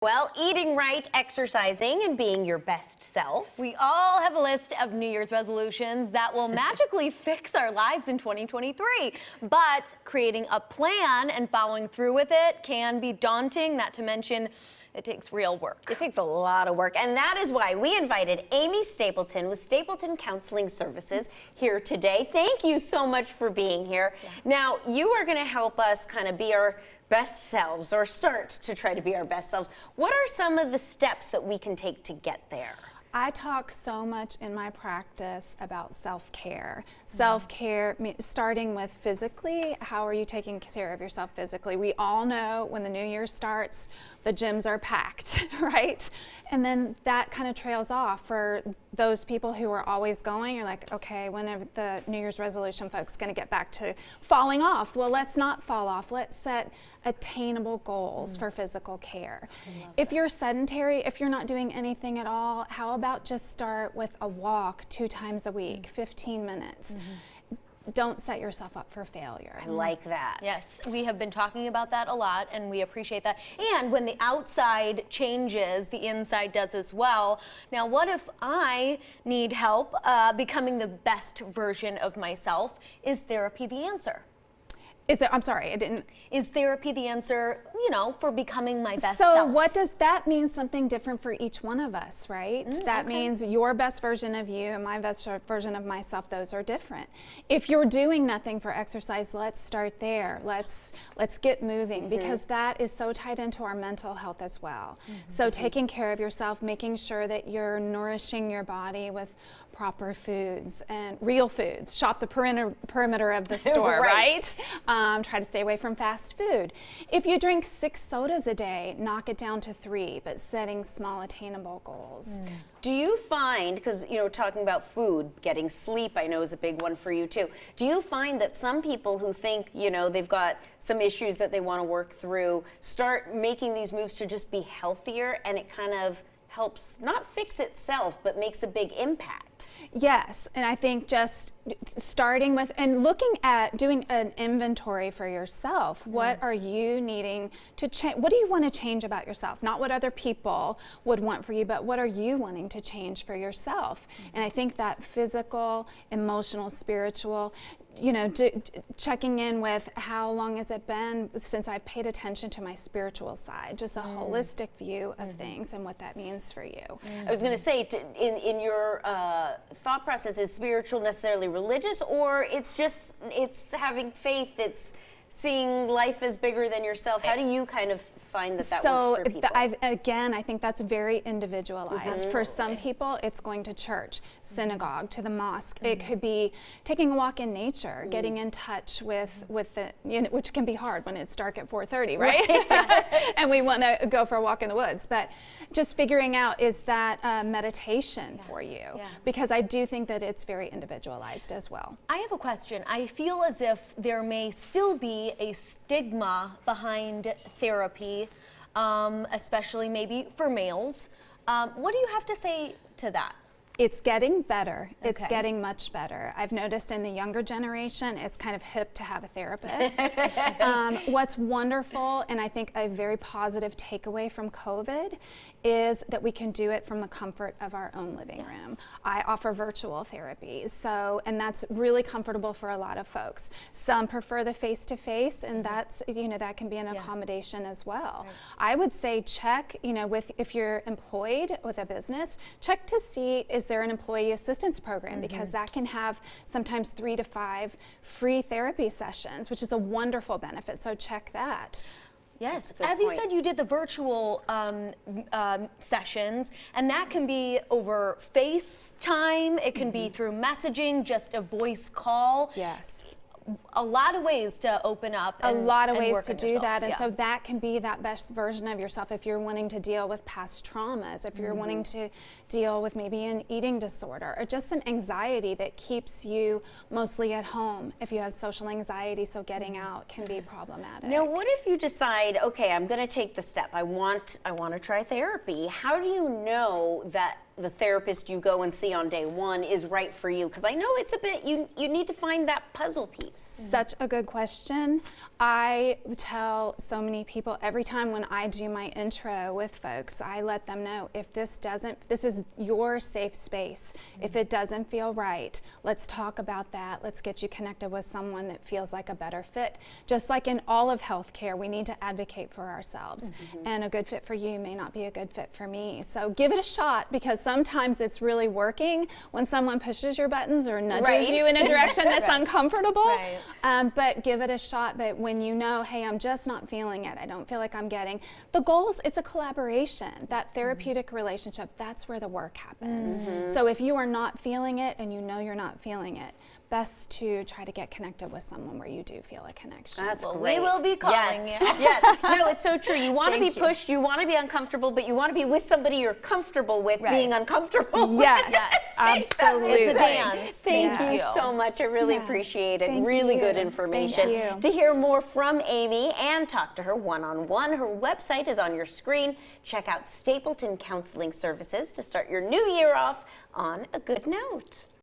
Well, eating right, exercising, and being your best self. We all have a list of New Year's resolutions that will magically fix our lives in 2023. But creating a plan and following through with it can be daunting, not to mention it takes real work. It takes a lot of work, and that is why we invited Amy Stapleton with Stapleton Counseling Services here today. Thank you so much for being here. Yeah. Now, you are going to help us kind of be our best selves, or start to try to be our best selves. What are some of the steps that we can take to get there? I talk so much in my practice about self-care. Self-care, starting with physically, how are you taking care of yourself physically? We all know when the new year starts, the gyms are packed, right? And then that kind of trails off for those people who are always going. You're like, okay, when are the New Year's resolution folks going to get back to falling off? Well, let's not fall off. Let's set attainable goals for physical care. If you're sedentary, if you're not doing anything at all, how about just start with a walk 2 times a week, 15 minutes. Don't set yourself up for failure. I like that. Yes, we have been talking about that a lot, and we appreciate that. And when the outside changes, the inside does as well. Now, what if I need help becoming the best version of myself? Is therapy the answer? I'm sorry, I didn't. Is therapy the answer, you know, for becoming my best self? So what does that mean? Something different for each one of us, right? That means your best version of you and my best version of myself, those are different. If you're doing nothing for exercise, let's start there. Let's get moving, because that is so tied into our mental health as well. So taking care of yourself, making sure that you're nourishing your body with proper foods and real foods. Shop the perimeter of the store, right? Try to stay away from fast food. If you drink 6 sodas a day, knock it down to 3, but setting small attainable goals. Do you find, because, you know, talking about food, getting sleep I know is a big one for you too. Do you find that some people who think, you know, they've got some issues that they want to work through, start making these moves to just be healthier, and it kind of helps not fix itself, but makes a big impact? Yes, and I think just starting with and looking at doing an inventory for yourself. What are you needing to change? What do you want to change about yourself? Not what other people would want for you, but what are you wanting to change for yourself? And I think that physical, emotional, spiritual, you know, checking in with how long has it been since I've paid attention to my spiritual side, just a holistic view of things and what that means for you. I was going to say, in your thought process, is spiritual necessarily religious, or it's just, it's having faith, it's seeing life as bigger than yourself? How do you kind of find that works for people? Again, I think that's very individualized. For some people, it's going to church, synagogue, to the mosque. It could be taking a walk in nature, getting in touch with the, you know, which can be hard when it's dark at 4:30, right? And we want to go for a walk in the woods. But just figuring out, is that meditation for you? Because I do think that it's very individualized as well. I have a question. I feel as if there may still be a stigma behind therapy, especially maybe for males. What do you have to say to that? It's getting better. It's getting much better. I've noticed in the younger generation, it's kind of hip to have a therapist. What's wonderful, and I think a very positive takeaway from COVID, is that we can do it from the comfort of our own living room. I offer virtual therapy, and that's really comfortable for a lot of folks. Some prefer the face-to-face, and that's, you know, that can be an accommodation as well. I would say check, you know, if you're employed with a business, check to see, is there an employee assistance program? Because that can have sometimes 3 to 5 free therapy sessions, which is a wonderful benefit. So check that. Yes, as you said, you did the virtual sessions, and that can be over FaceTime. It can be through messaging, just a voice call. Yes. A lot of ways to open up and, a lot of ways work to on do yourself. that, and so that can be that best version of yourself if you're wanting to deal with past traumas, if you're wanting to deal with maybe an eating disorder or just some anxiety that keeps you mostly at home. If you have social anxiety, so getting out can be problematic. Now, what if you decide, okay, I'm going to take the step. I want to try therapy. How do you know that the therapist you go and see on day one is right for you? Because I know it's a bit, you need to find that puzzle piece. Such a good question. I tell so many people every time when I do my intro with folks, I let them know if this is your safe space. If it doesn't feel right, let's talk about that. Let's get you connected with someone that feels like a better fit. Just like in all of healthcare, we need to advocate for ourselves. And a good fit for you may not be a good fit for me. So give it a shot, because sometimes it's really working when someone pushes your buttons or nudges you in a direction that's uncomfortable. But give it a shot. But when you know, hey, I'm just not feeling it, I don't feel like I'm getting the goals, it's a collaboration. That therapeutic relationship, that's where the work happens. So if you are not feeling it and you know you're not feeling it, best to try to get connected with someone where you do feel a connection. That's Well, great. we will be calling you. Yes. No, it's so true. You want to be pushed, you want to be uncomfortable, but you want to be with somebody you're comfortable with being uncomfortable. Yes, absolutely. It's a dance. Thank you so much. I really appreciate it. Thank Really you. good information. Thank you. To hear more from Amy and talk to her one-on-one, her website is on your screen. Check out Stapleton Counseling Services to start your new year off on a good note.